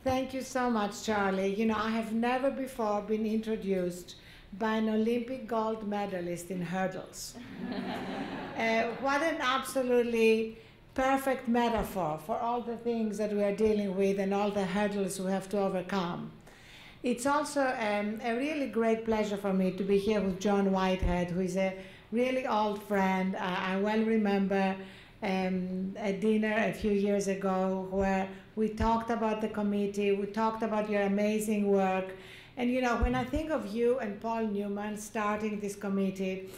Thank you so much, Charlie. You know, I have never before been introduced by an Olympic gold medalist in hurdles. What an absolutely perfect metaphor for all the things that we are dealing with and all the hurdles we have to overcome. It's also a really great pleasure for me to be here with John Whitehead, who is a really old friend. I well remember a dinner a few years ago where we talked about the committee, we talked about your amazing work. And you know, when I think of you and Paul Newman starting this committee,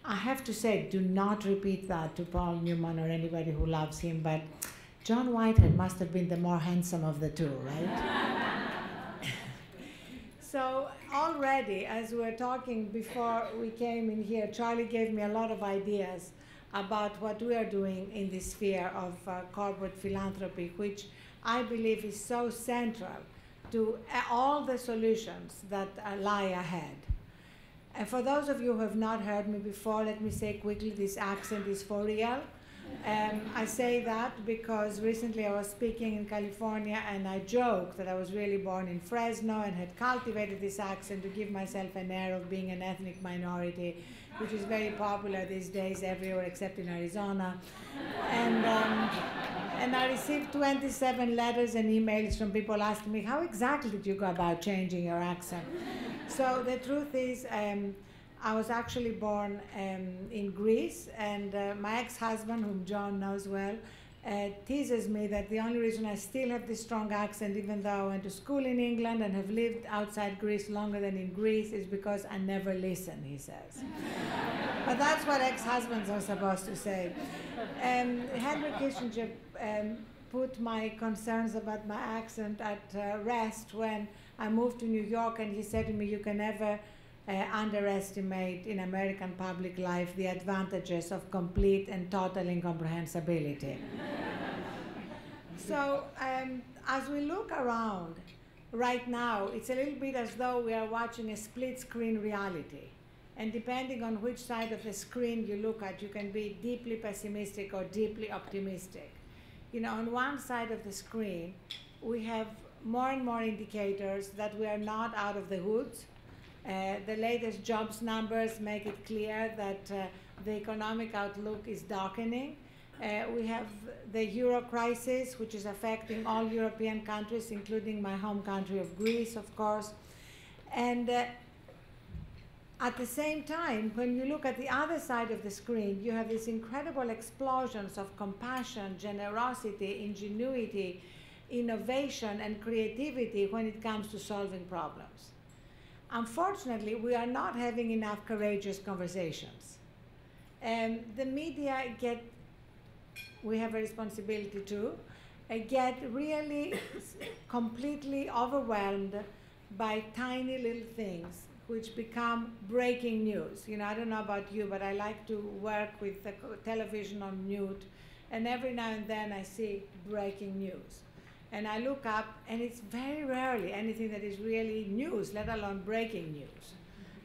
I have to say, do not repeat that to Paul Newman or anybody who loves him, but John Whitehead must have been the more handsome of the two, right? So already, as we were talking before we came in here, Charlie gave me a lot of ideas about what we are doing in the sphere of corporate philanthropy, which I believe is so central to all the solutions that lie ahead. And for those of you who have not heard me before, let me say quickly, this accent is for real. I say that because recently I was speaking in California and I joked that I was really born in Fresno and had cultivated this accent to give myself an air of being an ethnic minority, which is very popular these days everywhere except in Arizona. And I received 27 letters and emails from people asking me, how exactly did you go about changing your accent? So the truth is, I was actually born in Greece, and my ex-husband, whom John knows well, teases me that the only reason I still have this strong accent, even though I went to school in England and have lived outside Greece longer than in Greece, is because I never listen, he says. But that's what ex-husbands are supposed to say. Henry Kissinger put my concerns about my accent at rest when I moved to New York, and he said to me, you can never underestimate in American public life the advantages of complete and total incomprehensibility. So as we look around right now, it's a little bit as though we are watching a split screen reality. And depending on which side of the screen you look at, you can be deeply pessimistic or deeply optimistic. You know, on one side of the screen, we have more and more indicators that we are not out of the woods. The latest jobs numbers make it clear that the economic outlook is darkening. We have the euro crisis, which is affecting all European countries, including my home country of Greece, of course. And at the same time, when you look at the other side of the screen, you have these incredible explosions of compassion, generosity, ingenuity, innovation, and creativity when it comes to solving problems. Unfortunately, we are not having enough courageous conversations. The media we have a responsibility to, get really completely overwhelmed by tiny little things which become breaking news. You know, I don't know about you, but I like to work with the television on mute, and every now and then I see breaking news. And I look up, and it's very rarely anything that is really news, let alone breaking news.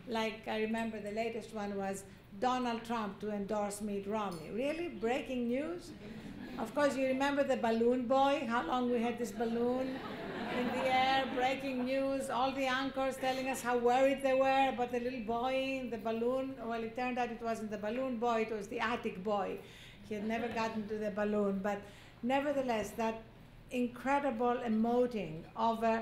Like, I remember the latest one was Donald Trump to endorse Mitt Romney. Really? Breaking news? Of course, you remember the balloon boy, how long we had this balloon in the air, breaking news, all the anchors telling us how worried they were about the little boy in the balloon. Well, it turned out it wasn't the balloon boy, it was the attic boy. He had never gotten to the balloon. But nevertheless, that incredible emoting over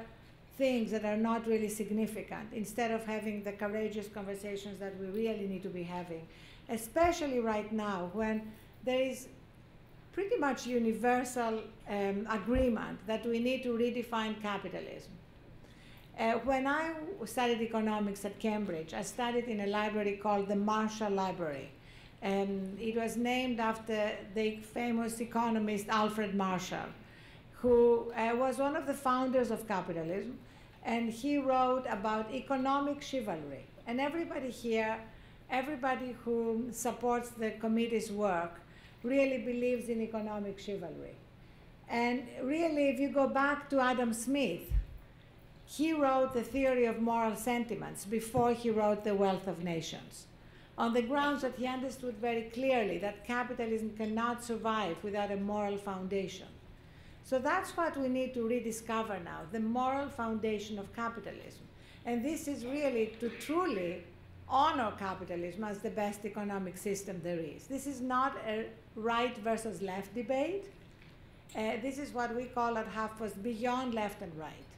things that are not really significant, instead of having the courageous conversations that we really need to be having, especially right now when there is pretty much universal agreement that we need to redefine capitalism. When I studied economics at Cambridge, I studied in a library called the Marshall Library. It was named after the famous economist Alfred Marshall, who was one of the founders of capitalism, and he wrote about economic chivalry. And everybody here, everybody who supports the committee's work, really believes in economic chivalry. And really, if you go back to Adam Smith, he wrote the theory of moral sentiments before he wrote The Wealth of Nations, on the grounds that he understood very clearly that capitalism cannot survive without a moral foundation. So that's what we need to rediscover now, the moral foundation of capitalism. And this is really to truly honor capitalism as the best economic system there is. This is not a right versus left debate. This is what we call at HuffPost beyond left and right.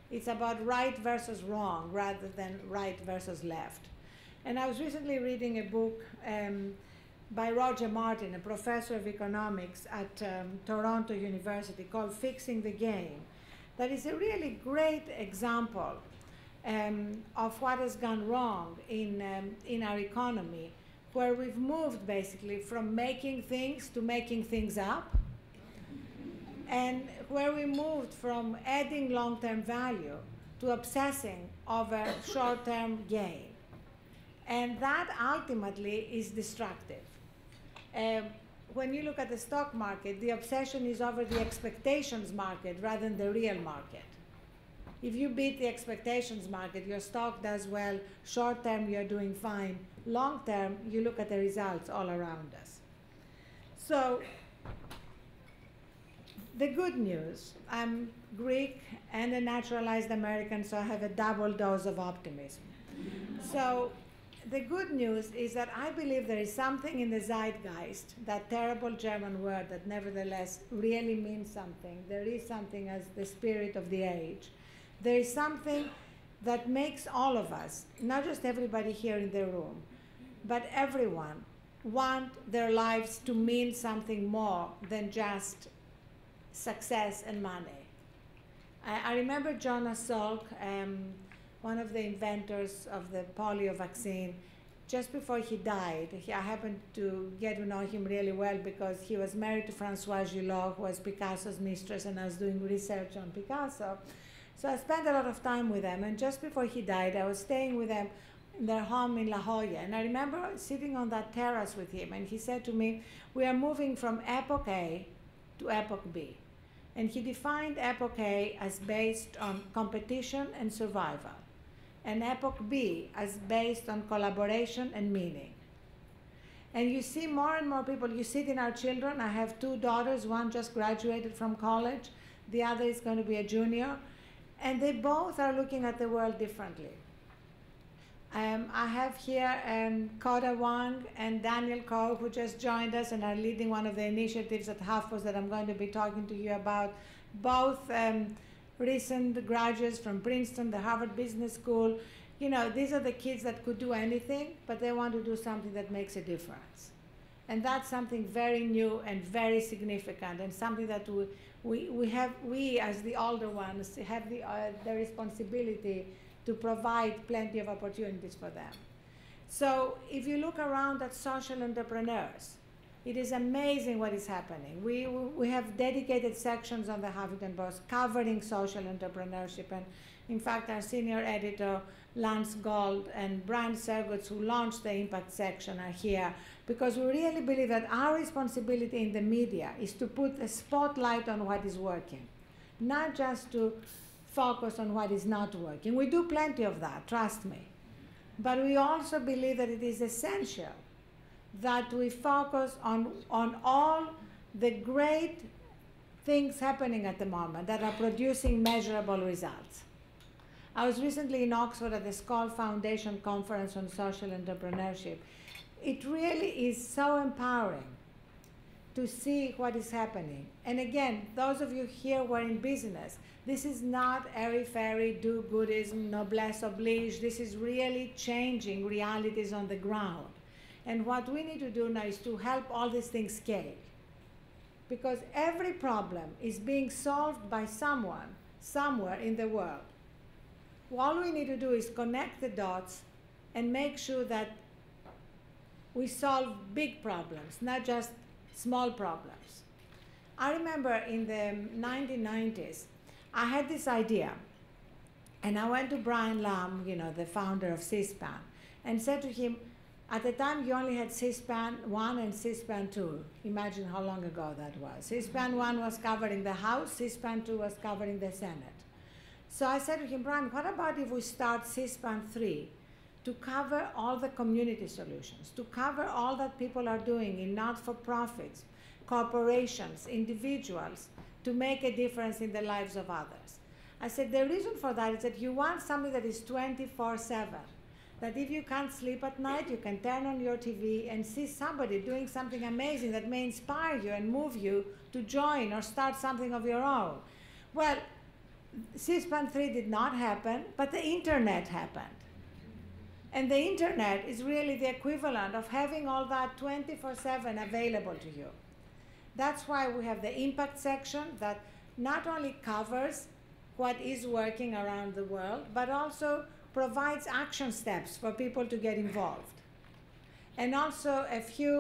It's about right versus wrong rather than right versus left. And I was recently reading a book by Roger Martin, a professor of economics at Toronto University, called Fixing the Game. That is a really great example of what has gone wrong in our economy, where we've moved basically from making things to making things up, and where we moved from adding long-term value to obsessing over short-term gain. And that ultimately is destructive. When you look at the stock market, the obsession is over the expectations market rather than the real market. If you beat the expectations market, your stock does well. Short term, you're doing fine. Long term, you look at the results all around us. So the good news, I'm Greek and a naturalized American, so I have a double dose of optimism. So the good news is that I believe there is something in the zeitgeist, that terrible German word that nevertheless really means something. There is something as the spirit of the age. There is something that makes all of us, not just everybody here in the room, but everyone, want their lives to mean something more than just success and money. I remember Jonas Salk, one of the inventors of the polio vaccine, just before he died. I happened to get to know him really well because he was married to Françoise Gillot, who was Picasso's mistress, and I was doing research on Picasso. So I spent a lot of time with them, and just before he died, I was staying with them in their home in La Jolla, and I remember sitting on that terrace with him, and he said to me, we are moving from Epoch A to Epoch B. And he defined Epoch A as based on competition and survival, and Epoch B as based on collaboration and meaning. And you see more and more people, you see it in our children. I have two daughters, one just graduated from college, the other is going to be a junior, and they both are looking at the world differently. I have here Koda Wang and Daniel Koh, who just joined us and are leading one of the initiatives at HuffPost that I'm going to be talking to you about. Both recent graduates from Princeton, the Harvard Business School. You know, these are the kids that could do anything, but they want to do something that makes a difference. And that's something very new and very significant, and something that we as the older ones have the responsibility to provide plenty of opportunities for them. So if you look around at social entrepreneurs, it is amazing what is happening. We have dedicated sections on the Huffington Post covering social entrepreneurship. And in fact, our senior editor, Lance Gold, and Brian Sergutz, who launched the Impact section, are here because we really believe that our responsibility in the media is to put a spotlight on what is working, not just to focus on what is not working. We do plenty of that, trust me. But we also believe that it is essential that we focus on all the great things happening at the moment that are producing measurable results. I was recently in Oxford at the Skoll Foundation Conference on Social Entrepreneurship. It really is so empowering to see what is happening. And again, those of you here who are in business, this is not airy-fairy do-goodism, noblesse oblige. This is really changing realities on the ground. And what we need to do now is to help all these things scale. Because every problem is being solved by someone, somewhere in the world. All we need to do is connect the dots and make sure that we solve big problems, not just small problems. I remember in the 1990s, I had this idea, and I went to Brian Lamb, you know, the founder of C-SPAN, and said to him, at the time you only had C-SPAN 1 and C-SPAN 2. Imagine how long ago that was. C-SPAN 1 was covering the House, C-SPAN 2 was covering the Senate. So I said to him, Brian, what about if we start C-SPAN 3 to cover all the community solutions, to cover all that people are doing in not-for-profits, corporations, individuals, to make a difference in the lives of others. I said the reason for that is that you want something that is 24/7. That if you can't sleep at night, you can turn on your TV and see somebody doing something amazing that may inspire you and move you to join or start something of your own. Well, C-SPAN 3 did not happen, but the internet happened. And the internet is really the equivalent of having all that 24/7 available to you. That's why we have the impact section that not only covers what is working around the world, but also provides action steps for people to get involved. And also a few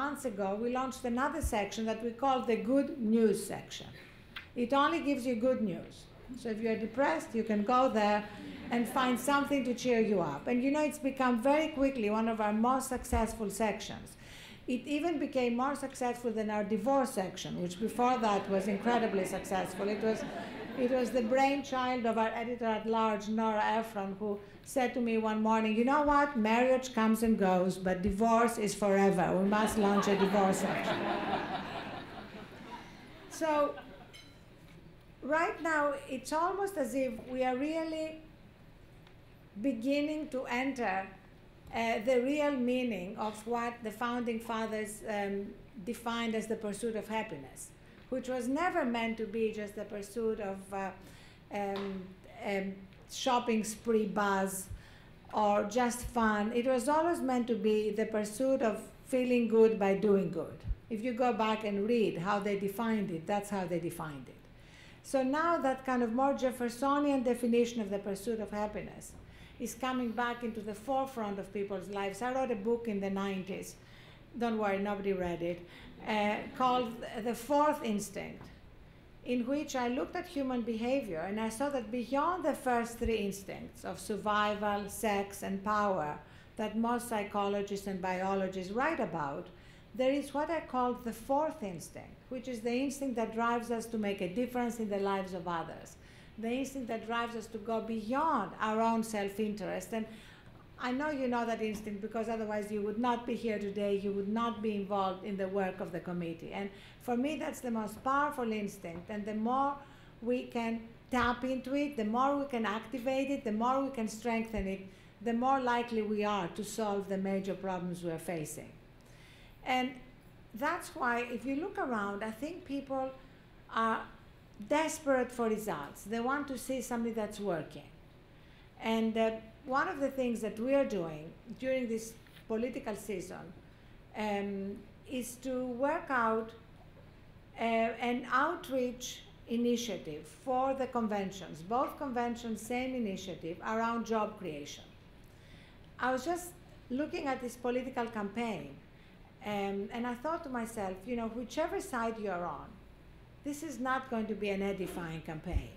months ago, we launched another section that we call the good news section. It only gives you good news. So if you're depressed, you can go there and find something to cheer you up. And you know, it's become very quickly one of our most successful sections. It even became more successful than our divorce section, which before that was incredibly successful. It was the brainchild of our editor-at-large, Nora Ephron, who said to me one morning, you know what, marriage comes and goes, but divorce is forever. We must launch a divorce section. So right now, it's almost as if we are really beginning to enter the real meaning of what the Founding Fathers defined as the pursuit of happiness, which was never meant to be just the pursuit of shopping spree buzz or just fun. It was always meant to be the pursuit of feeling good by doing good. If you go back and read how they defined it, that's how they defined it. So now that kind of more Jeffersonian definition of the pursuit of happiness is coming back into the forefront of people's lives. I wrote a book in the 90s, don't worry, nobody read it, called The Fourth Instinct, in which I looked at human behavior and I saw that beyond the first three instincts of survival, sex, and power that most psychologists and biologists write about, there is what I call the fourth instinct, which is the instinct that drives us to make a difference in the lives of others, the instinct that drives us to go beyond our own self-interest. And I know you know that instinct because otherwise you would not be here today, you would not be involved in the work of the committee. And for me, that's the most powerful instinct. And the more we can tap into it, the more we can activate it, the more we can strengthen it, the more likely we are to solve the major problems we're facing. And that's why, if you look around, I think people are desperate for results. They want to see something that's working. And one of the things that we are doing during this political season is to work out an outreach initiative for the conventions, both conventions, same initiative, around job creation. I was just looking at this political campaign, and I thought to myself, you know, whichever side you're on, this is not going to be an edifying campaign.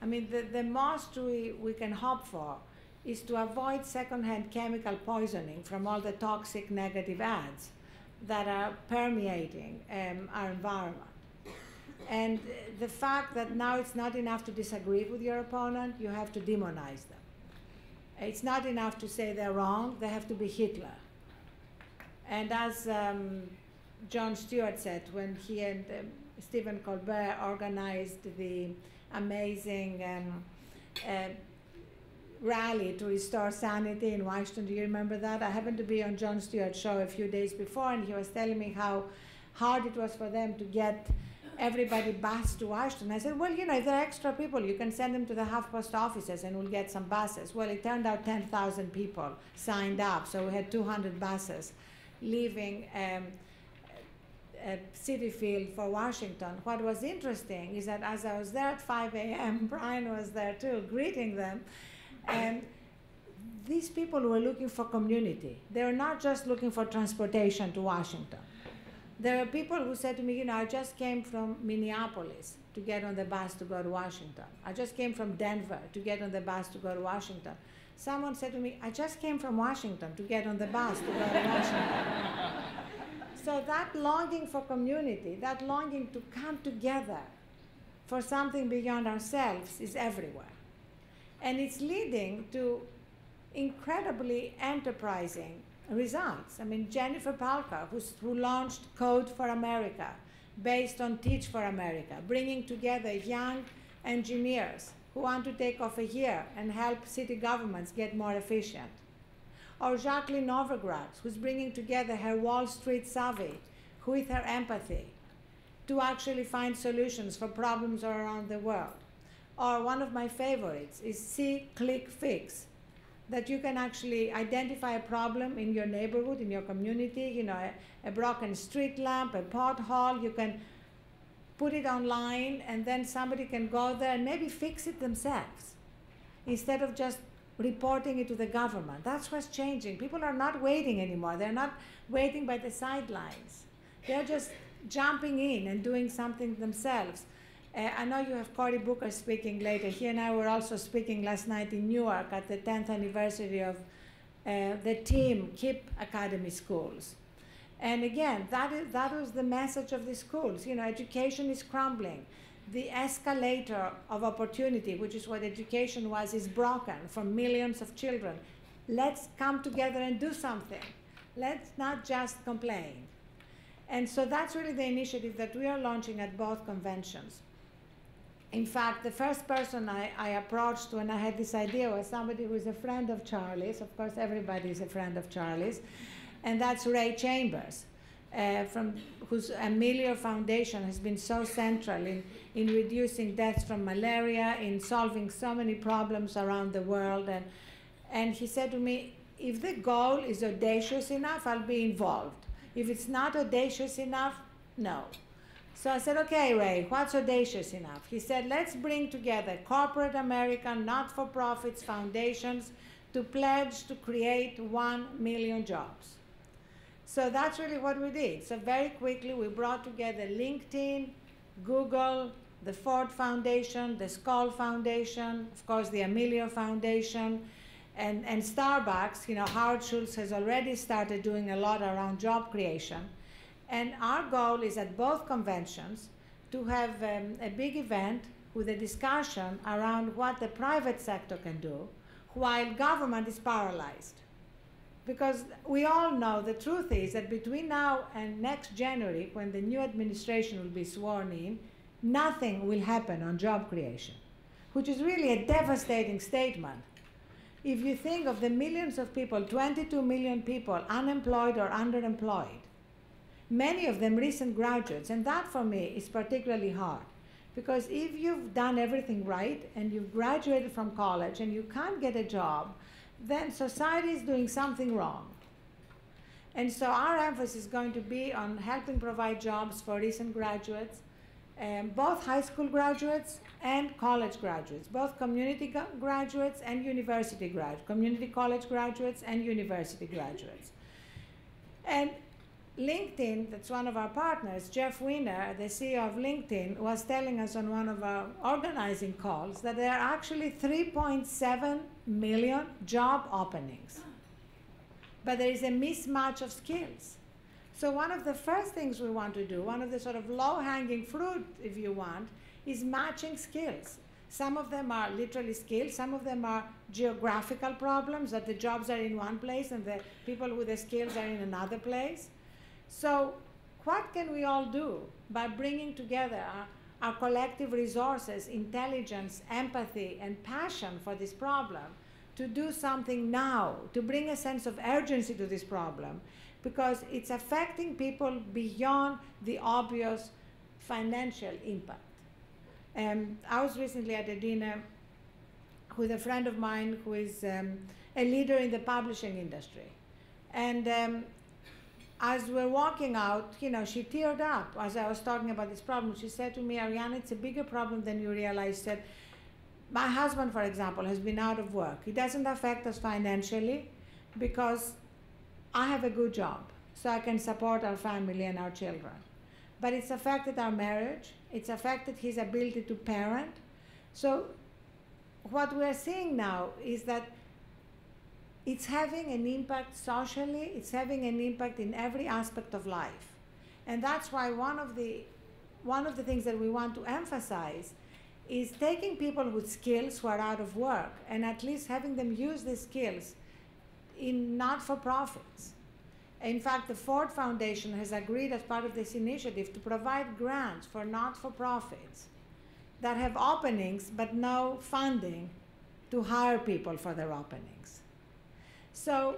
I mean, the most we can hope for is to avoid secondhand chemical poisoning from all the toxic negative ads that are permeating our environment. And the fact that now it's not enough to disagree with your opponent, you have to demonize them. It's not enough to say they're wrong, they have to be Hitler. And as Jon Stewart said when he and Stephen Colbert organized the amazing rally to restore sanity in Washington. Do you remember that? I happened to be on Jon Stewart's show a few days before, and he was telling me how hard it was for them to get everybody bused to Washington. I said, well, you know, if there are extra people, you can send them to the HuffPost offices and we'll get some buses. Well, it turned out 10,000 people signed up, so we had 200 buses leaving Citi Field for Washington. What was interesting is that as I was there at 5 a.m., Brian was there too, greeting them. And these people were looking for community. They were not just looking for transportation to Washington. There are people who said to me, you know, I just came from Minneapolis to get on the bus to go to Washington. I just came from Denver to get on the bus to go to Washington. Someone said to me, I just came from Washington to get on the bus to go to Washington. So that longing for community, that longing to come together for something beyond ourselves is everywhere. And it's leading to incredibly enterprising results. I mean, Jennifer Palka, who launched Code for America, based on Teach for America, bringing together young engineers who want to take off a year and help city governments get more efficient. Or Jacqueline Novogratz, who's bringing together her Wall Street savvy with her empathy to actually find solutions for problems around the world. Or one of my favorites is See, Click, Fix, that you can actually identify a problem in your neighborhood, in your community, you know, a broken street lamp, a pothole, you can put it online and then somebody can go there and maybe fix it themselves instead of just reporting it to the government. That's what's changing. People are not waiting anymore. They're not waiting by the sidelines. They're just jumping in and doing something themselves. I know you have Cory Booker speaking later. He and I were also speaking last night in Newark at the 10th anniversary of the team KIPP Academy schools. And again, that was the message of the schools. You know, education is crumbling. The escalator of opportunity, which is what education was, is broken for millions of children. Let's come together and do something. Let's not just complain. And so that's really the initiative that we are launching at both conventions. In fact, the first person I approached when I had this idea was somebody who is a friend of Charlie's. Of course, everybody is a friend of Charlie's. And that's Ray Chambers, whose Amelia Foundation has been so central in reducing deaths from malaria, in solving so many problems around the world. And he said to me, if the goal is audacious enough, I'll be involved. If it's not audacious enough, no. So I said, okay, Ray, what's audacious enough? He said, let's bring together corporate America, not-for-profits, foundations, to pledge to create 1 million jobs. So that's really what we did. So very quickly, we brought together LinkedIn, Google, the Ford Foundation, the Skoll Foundation, of course, the Amelia Foundation, and Starbucks. You know, Howard Schultz has already started doing a lot around job creation. And our goal is at both conventions to have a big event with a discussion around what the private sector can do while government is paralyzed. Because we all know the truth is that between now and next January, when the new administration will be sworn in, nothing will happen on job creation, which is really a devastating statement. If you think of the millions of people, 22 million people unemployed or underemployed, many of them recent graduates, and that for me is particularly hard. Because if you've done everything right and you've graduated from college and you can't get a job, then society is doing something wrong. And so our emphasis is going to be on helping provide jobs for recent graduates, both high school graduates and college graduates, both community graduates and university graduates, community college graduates and university graduates. And LinkedIn, that's one of our partners, Jeff Weiner, the CEO of LinkedIn, was telling us on one of our organizing calls that there are actually 3.7 million job openings. But there is a mismatch of skills. So one of the first things we want to do, one of the sort of low-hanging fruit, if you want, is matching skills. Some of them are literally skills. Some of them are geographical problems, that the jobs are in one place and the people with the skills are in another place. So what can we all do by bringing together our collective resources, intelligence, empathy, and passion for this problem to do something now, to bring a sense of urgency to this problem, because it's affecting people beyond the obvious financial impact. I was recently at a dinner with a friend of mine who is a leader in the publishing industry. And as we're walking out, you know, she teared up as I was talking about this problem. She said to me, Arianna, it's a bigger problem than you realize. She said, my husband, for example, has been out of work. It doesn't affect us financially because I have a good job, so I can support our family and our children. But it's affected our marriage. It's affected his ability to parent. So what we're seeing now is that it's having an impact socially, it's having an impact in every aspect of life. And that's why one of the things that we want to emphasize is taking people with skills who are out of work and at least having them use these skills in not-for-profits. In fact, the Ford Foundation has agreed as part of this initiative to provide grants for not-for-profits that have openings but no funding to hire people for their openings. So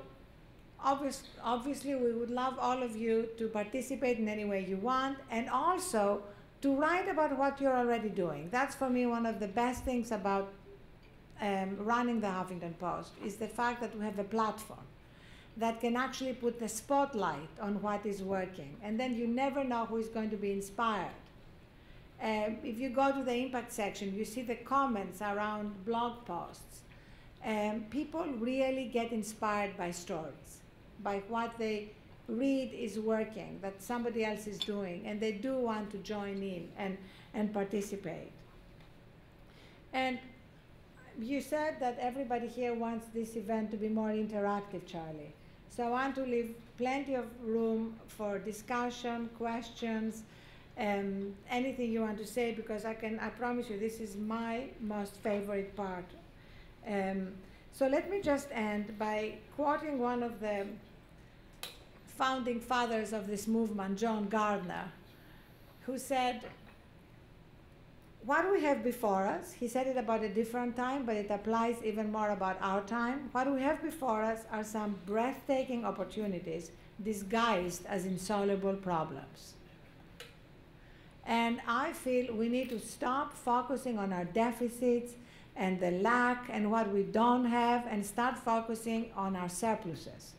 obviously we would love all of you to participate in any way you want, and also to write about what you're already doing. That's for me one of the best things about running the Huffington Post, is the fact that we have a platform that can actually put the spotlight on what is working. And then you never know who is going to be inspired. If you go to the impact section, you see the comments around blog posts. People really get inspired by stories, by what they read is working, that somebody else is doing, and they do want to join in and participate. And you said that everybody here wants this event to be more interactive, Charlie. So I want to leave plenty of room for discussion, questions, anything you want to say, because I promise you, this is my most favorite part. So let me just end by quoting one of the founding fathers of this movement, John Gardner, who said, what we have before us, he said it about a different time, but it applies even more about our time. What we have before us are some breathtaking opportunities disguised as insoluble problems. And I feel we need to stop focusing on our deficits and the lack and what we don't have, and start focusing on our surpluses.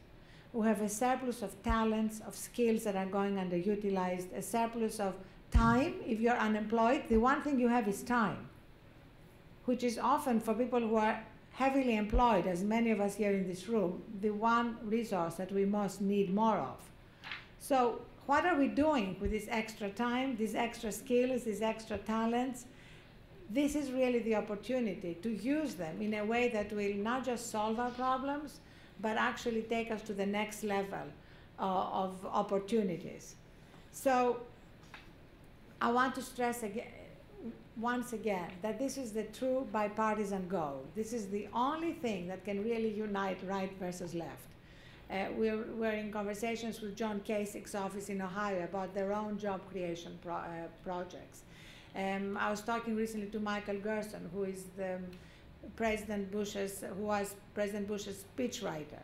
We have a surplus of talents, of skills that are going underutilized, a surplus of time. If you're unemployed, the one thing you have is time, which is often, for people who are heavily employed, as many of us here in this room, the one resource that we most need more of. So what are we doing with this extra time, these extra skills, these extra talents? This is really the opportunity to use them in a way that will not just solve our problems, but actually take us to the next level of opportunities. So I want to stress again, once again, that this is the true bipartisan goal. This is the only thing that can really unite right versus left. We're in conversations with John Kasich's office in Ohio about their own job creation projects. I was talking recently to Michael Gerson, who is who was President Bush's speechwriter.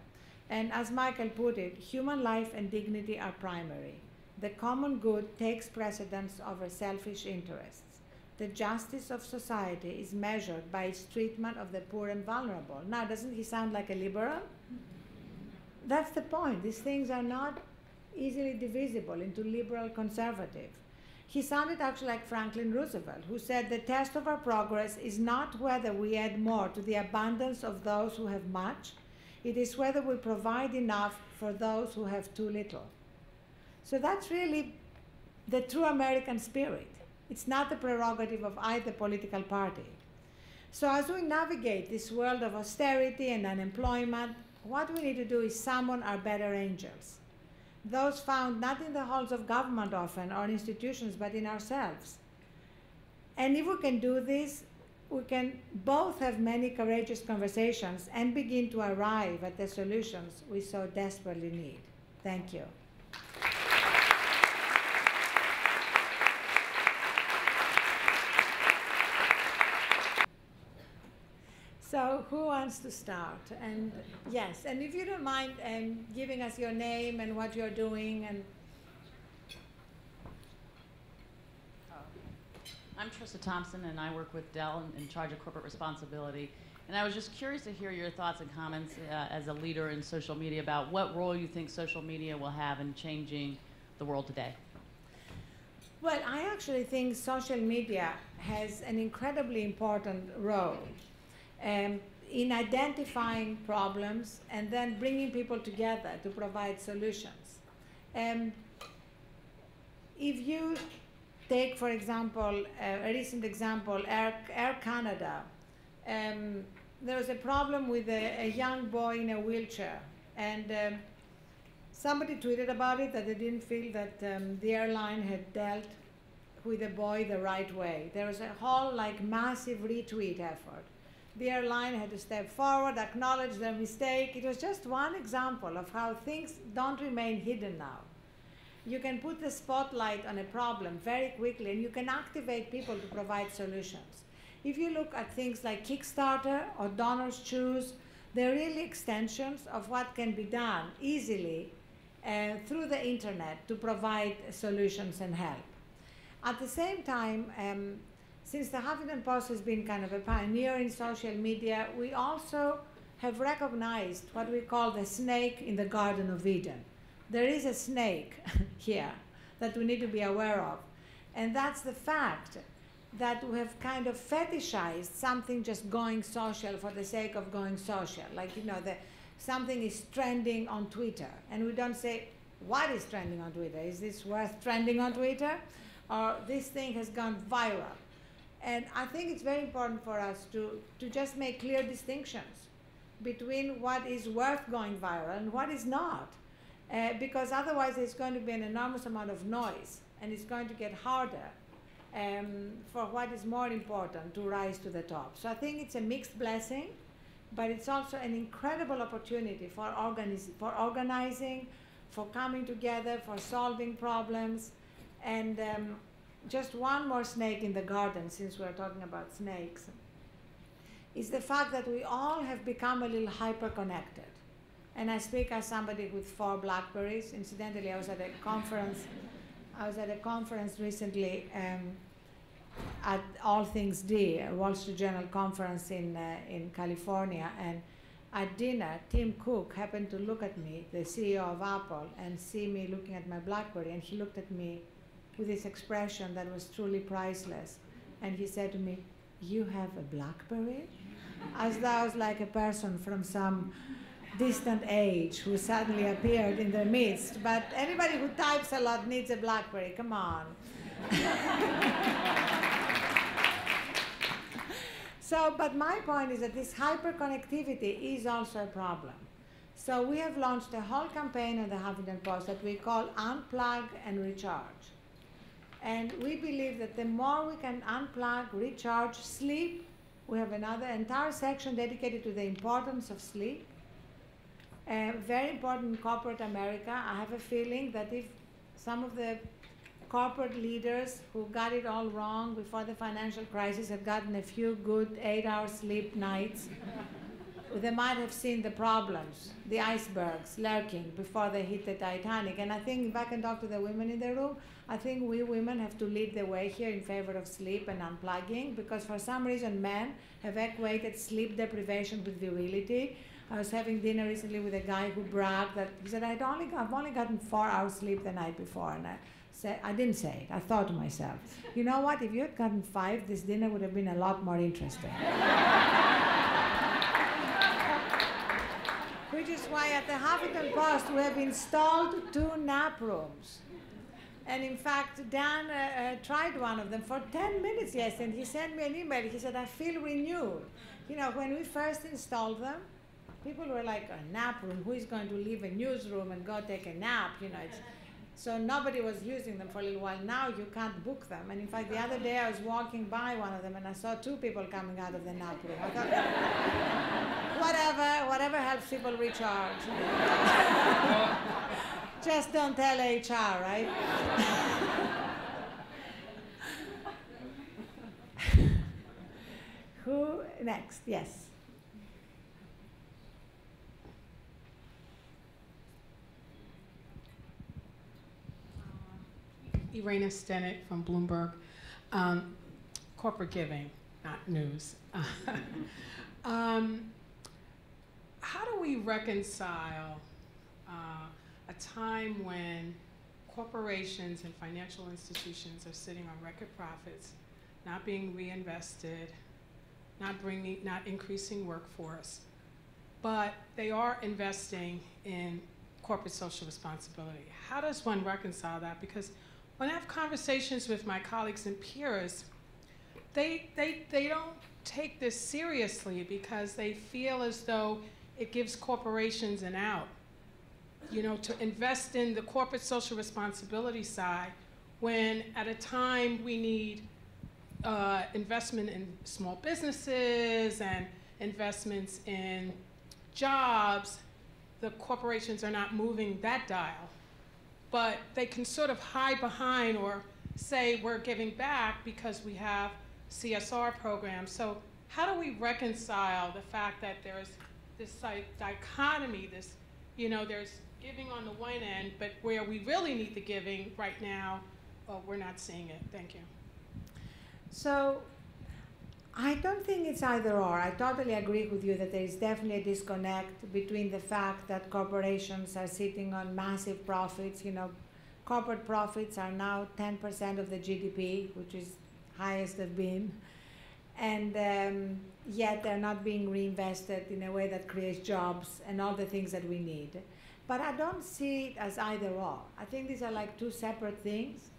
And as Michael put it, human life and dignity are primary. The common good takes precedence over selfish interests. The justice of society is measured by its treatment of the poor and vulnerable. Now, doesn't he sound like a liberal? That's the point. These things are not easily divisible into liberal, conservative. He sounded actually like Franklin Roosevelt, who said the test of our progress is not whether we add more to the abundance of those who have much, it is whether we provide enough for those who have too little. So that's really the true American spirit. It's not the prerogative of either political party. So as we navigate this world of austerity and unemployment, what we need to do is summon our better angels. Those found not in the halls of government often or institutions, but in ourselves. And if we can do this, we can both have many courageous conversations and begin to arrive at the solutions we so desperately need. Thank you. So who wants to start? And yes, and if you don't mind giving us your name and what you're doing. And I'm Trista Thompson, and I work with Dell in charge of corporate responsibility. And I was just curious to hear your thoughts and comments as a leader in social media about what role you think social media will have in changing the world today. Well, I actually think social media has an incredibly important role in identifying problems and then bringing people together to provide solutions. If you take, for example, a recent example, Air Canada, there was a problem with a young boy in a wheelchair, and somebody tweeted about it, that they didn't feel that the airline had dealt with the boy the right way. There was a whole massive retweet effort The airline had to step forward, acknowledge their mistake. It was just one example of how things don't remain hidden now. You can put the spotlight on a problem very quickly, and you can activate people to provide solutions. If you look at things like Kickstarter or Donors Choose, they're really extensions of what can be done easily through the internet to provide solutions and help. At the same time, since the Huffington Post has been kind of a pioneer in social media, we also have recognized what we call the snake in the Garden of Eden. There is a snake here that we need to be aware of, and that's the fact that we have kind of fetishized something just going social for the sake of going social. Like, you know, something is trending on Twitter, and we don't say, what is trending on Twitter? Is this worth trending on Twitter? Or this thing has gone viral. And I think it's very important for us to just make clear distinctions between what is worth going viral and what is not. Because otherwise there's going to be an enormous amount of noise, and it's going to get harder for what is more important to rise to the top. So I think it's a mixed blessing, but it's also an incredible opportunity for organizing, for coming together, for solving problems. And just one more snake in the garden, since we're talking about snakes, is the fact that we all have become a little hyper-connected. And I speak as somebody with 4 BlackBerries. Incidentally, I was at a conference recently at All Things D, a Wall Street Journal conference in California, and at dinner, Tim Cook happened to look at me, the CEO of Apple, and see me looking at my BlackBerry, and he looked at me with this expression that was truly priceless, and he said to me, "You have a BlackBerry?" As though I was like a person from some distant age who suddenly appeared in their midst. But anybody who types a lot needs a BlackBerry, come on. So, but my point is that this hyperconnectivity is also a problem. So we have launched a whole campaign on the Huffington Post that we call Unplug and Recharge. And we believe that the more we can unplug, recharge, sleep, we have another entire section dedicated to the importance of sleep. Very important in corporate America. I have a feeling that if some of the corporate leaders who got it all wrong before the financial crisis had gotten a few good 8-hour sleep nights, they might have seen the problems, the icebergs lurking before they hit the Titanic. And I think if I can talk to the women in the room, I think we women have to lead the way here in favor of sleep and unplugging, because for some reason men have equated sleep deprivation with virility. I was having dinner recently with a guy who bragged that he said, I've only gotten 4 hours sleep the night before. And I didn't say it. I thought to myself, you know what? If you had gotten 5, this dinner would have been a lot more interesting. Which is why at the Huffington Post we have installed 2 nap rooms. And in fact, Dan tried one of them for 10 minutes yesterday, and he sent me an email. He said, I feel renewed. You know, when we first installed them, people were like, a nap room? Who is going to leave a newsroom and go take a nap? You know, so nobody was using them for a little while. Now you can't book them. And in fact, the other day I was walking by one of them and I saw 2 people coming out of the nap room. I thought, whatever helps people recharge. Just don't tell HR, right? Who next? Yes. Irena Stennett from Bloomberg. Corporate giving, not news. How do we reconcile a time when corporations and financial institutions are sitting on record profits, not being reinvested, not increasing workforce, but they are investing in corporate social responsibility? How does one reconcile that? Because when I have conversations with my colleagues and peers, they don't take this seriously because they feel as though it gives corporations an out, you know, to invest in the corporate social responsibility side when at a time we need investment in small businesses and investments in jobs, the corporations are not moving that dial. But they can sort of hide behind or say we're giving back because we have CSR programs. So how do we reconcile the fact that there's this dichotomy, this, there's giving on the one end, but where we really need the giving right now, we're not seeing it. Thank you. So I don't think it's either or. I totally agree with you that there is definitely a disconnect between the fact that corporations are sitting on massive profits. Corporate profits are now 10% of the GDP, which is highest they've been. And yet they're not being reinvested in a way that creates jobs and all the things that we need. But I don't see it as either or. I think these are like two separate things.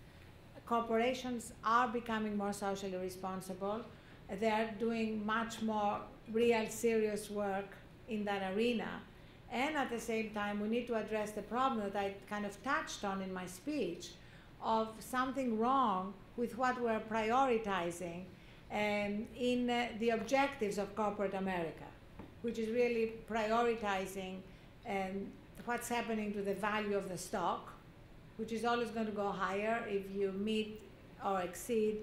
Corporations are becoming more socially responsible. They're doing much more real, serious work in that arena. And at the same time, we need to address the problem that I kind of touched on in my speech of something wrong with what we're prioritizing in the objectives of corporate America, which is really prioritizing what's happening to the value of the stock, which is always going to go higher if you meet or exceed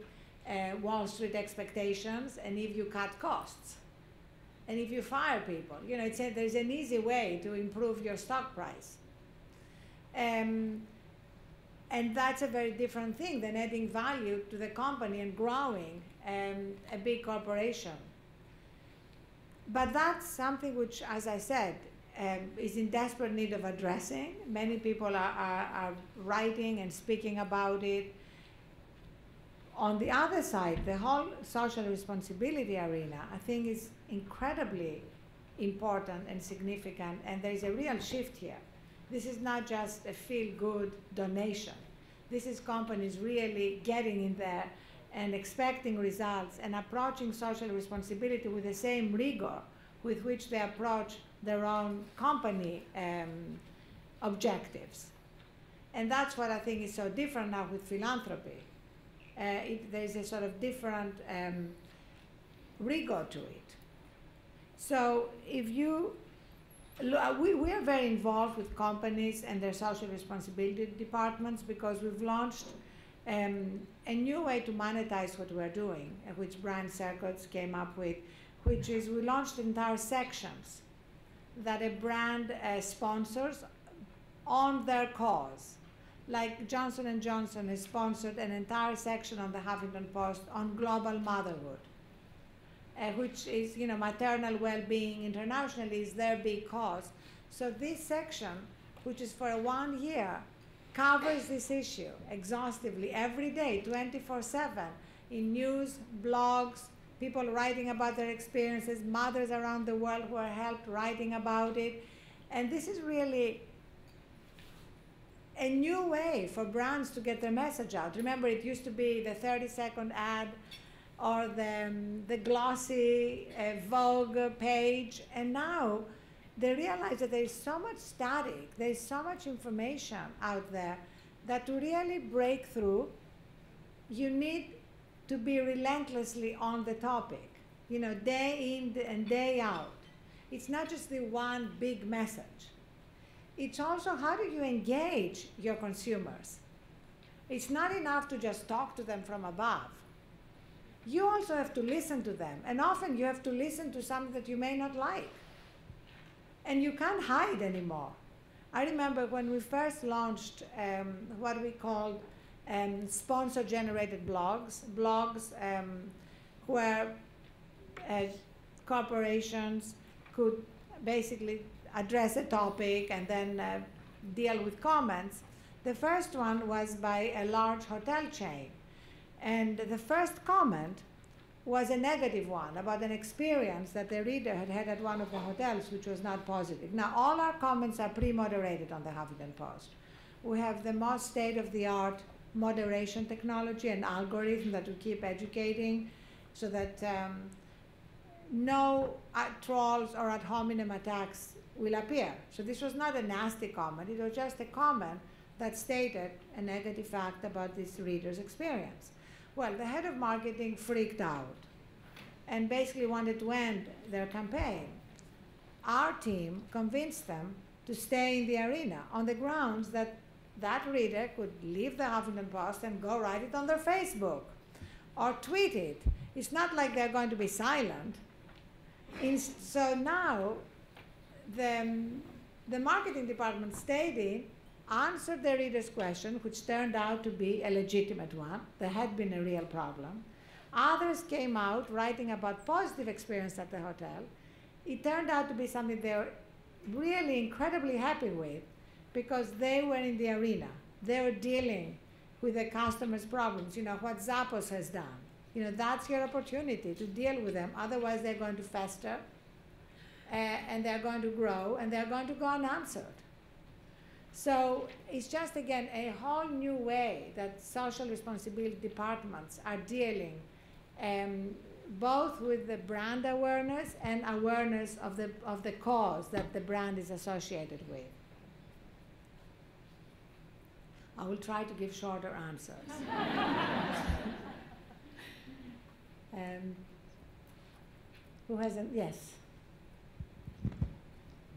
Wall Street expectations, and if you cut costs, and if you fire people. There's an easy way to improve your stock price. And that's a very different thing than adding value to the company and growing a big corporation. But that's something which, as I said, is in desperate need of addressing. Many people are writing and speaking about it. On the other side, the whole social responsibility arena, I think, is incredibly important and significant, and there is a real shift here. This is not just a feel-good donation. This is companies really getting in there and expecting results and approaching social responsibility with the same rigor with which they approach their own company objectives. And that's what I think is so different now with philanthropy. There's a sort of different rigor to it. So if you, we are very involved with companies and their social responsibility departments because we've launched a new way to monetize what we're doing, which Brian Serkotz came up with, which is we launched entire sections that a brand sponsors on their cause. Like Johnson & Johnson has sponsored an entire section on the Huffington Post on global motherhood, which is, maternal well-being internationally is their big cause. So this section, which is for 1 year, covers this issue exhaustively every day, 24/7, in news, blogs, people writing about their experiences, mothers around the world who are helped writing about it. And this is really a new way for brands to get their message out. Remember, it used to be the 30-second ad or the glossy Vogue page, and now they realize that there is so much static, there is so much information out there that to really break through, you need to be relentlessly on the topic, day in and day out. It's not just the one big message. It's also how do you engage your consumers. It's not enough to just talk to them from above. You also have to listen to them, and often you have to listen to something that you may not like. And you can't hide anymore. I remember when we first launched what we called sponsor-generated blogs, where corporations could basically address a topic and then deal with comments. The first one was by a large hotel chain. And the first comment was a negative one about an experience that the reader had had at one of the hotels, which was not positive. Now, all our comments are pre-moderated on the Huffington Post. We have the most state-of-the-art moderation technology and algorithm that we keep educating so that no trolls or ad hominem attacks will appear. So this was not a nasty comment. It was just a comment that stated a negative fact about this reader's experience. Well, the head of marketing freaked out. and basically wanted to end their campaign. Our team convinced them to stay in the arena on the grounds that that reader could leave the Huffington Post and go write it on their Facebook or tweet it. It's not like they're going to be silent. So now the marketing department stayed in, answered the reader's question, which turned out to be a legitimate one. There had been a real problem. Others came out writing about positive experience at the hotel. It turned out to be something they were really incredibly happy with because they were in the arena. They were dealing with the customer's problems, what Zappos has done. That's your opportunity to deal with them. Otherwise, they're going to fester, and they're going to grow, and they're going to go unanswered. So it's just, again, a whole new way that social responsibility departments are dealing both with the brand awareness and awareness of the cause that the brand is associated with. I will try to give shorter answers. Who hasn't? Yes.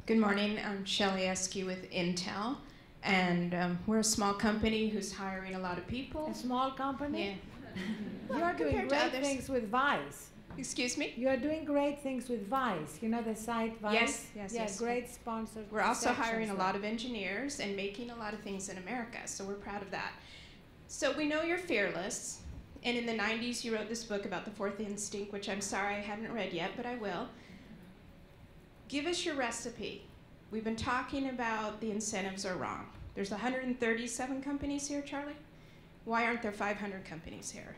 Good morning. I'm Shelley Eskew with Intel, and we're a small company who's hiring a lot of people. A small company? Yeah. You are doing great things with Vice. Excuse me? You are doing great things with Vice. You know the site Vice? Yes. Great sponsors. We're also hiring a lot of engineers and making a lot of things in America, so we're proud of that. So we know you're fearless, and in the 90s you wrote this book about the fourth instinct, which I'm sorry I haven't read yet, but I will. Give us your recipe. We've been talking about the incentives are wrong. There's 137 companies here, Charlie? Why aren't there 500 companies here?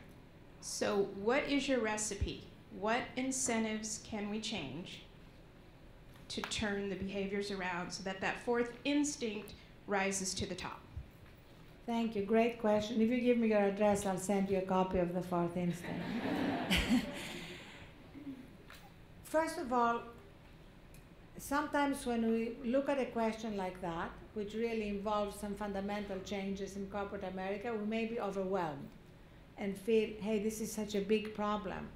So what is your recipe? What incentives can we change to turn the behaviors around so that that fourth instinct rises to the top? Thank you. Great question. If you give me your address, I'll send you a copy of the fourth instinct. First of all, sometimes when we look at a question like that, which really involves some fundamental changes in corporate America, we may be overwhelmed and feel, hey, this is such a big problem.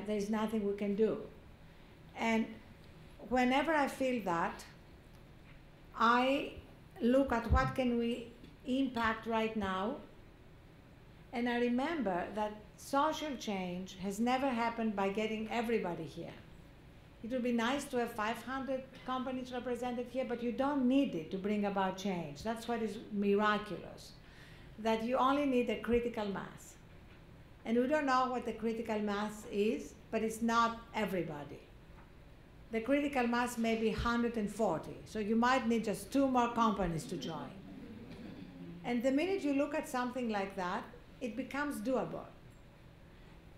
There's nothing we can do. And whenever I feel that, I look at what can we impact right now, and I remember that social change has never happened by getting everybody here. It would be nice to have 500 companies represented here, but you don't need it to bring about change. That's what is miraculous, that you only need a critical mass. And we don't know what the critical mass is, but it's not everybody. The critical mass may be 140, so you might need just 2 more companies to join. And the minute you look at something like that, it becomes doable.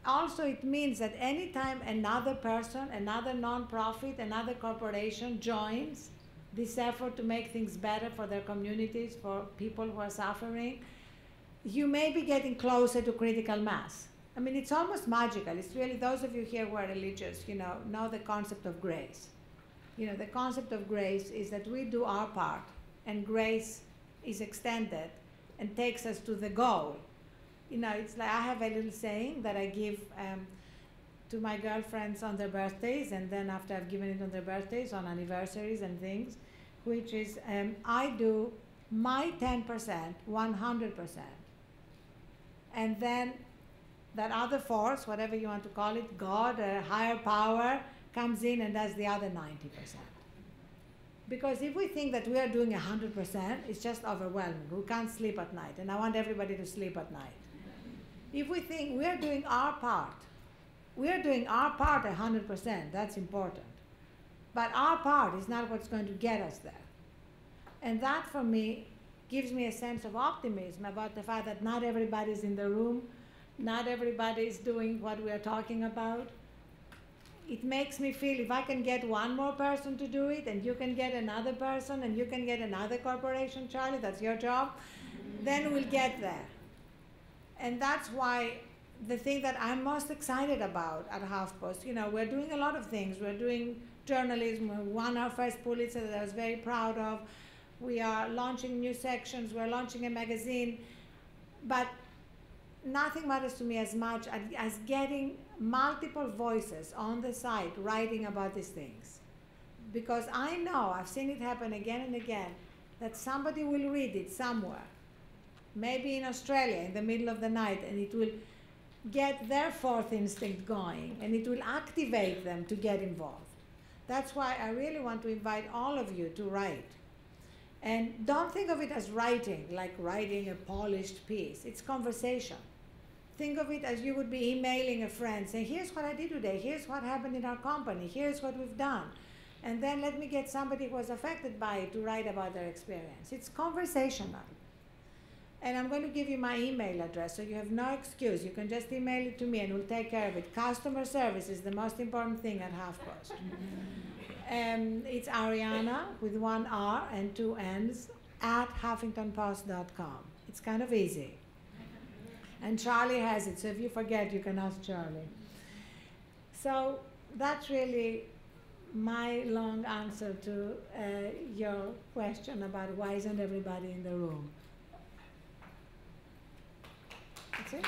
Also, it means that anytime another person, another nonprofit, another corporation joins this effort to make things better for their communities, for people who are suffering, you may be getting closer to critical mass. I mean, it's almost magical. It's really, those of you here who are religious, know the concept of grace. The concept of grace is that we do our part, and grace is extended and takes us to the goal. It's like I have a little saying that I give to my girlfriends on their birthdays, and then after I've given it on their birthdays, on anniversaries and things, which is I do my 10%, 100%. And then that other force, whatever you want to call it, God, a higher power, comes in and does the other 90%. Because if we think that we are doing 100%, it's just overwhelming. We can't sleep at night, and I want everybody to sleep at night. If we think we are doing our part, we are doing our part 100%, that's important. But our part is not what's going to get us there. And that, for me, gives me a sense of optimism about the fact that not everybody's in the room, not everybody is doing what we are talking about. It makes me feel if I can get one more person to do it, and you can get another person, and you can get another corporation, Charlie, that's your job, then we'll get there. And that's why the thing that I'm most excited about at HuffPost, we're doing a lot of things. We're doing journalism. We won our first Pulitzer that I was very proud of. We are launching new sections. We're launching a magazine. But nothing matters to me as much as getting multiple voices on the site writing about these things. Because I know, I've seen it happen again and again, that somebody will read it somewhere, maybe in Australia in the middle of the night, and it will get their fourth instinct going, and it will activate them to get involved. That's why I really want to invite all of you to write. And don't think of it as writing, like writing a polished piece. It's conversation. Think of it as you would be emailing a friend saying, here's what I did today, here's what happened in our company, here's what we've done. And then let me get somebody who was affected by it to write about their experience. It's conversational. And I'm going to give you my email address, so you have no excuse. You can just email it to me and we'll take care of it. Customer service is the most important thing at HuffPost. It's Arianna with one R and two N's at huffingtonpost.com. It's kind of easy. And Charlie has it, so if you forget, you can ask Charlie. So that's really my long answer to your question about why isn't everybody in the room. That's it.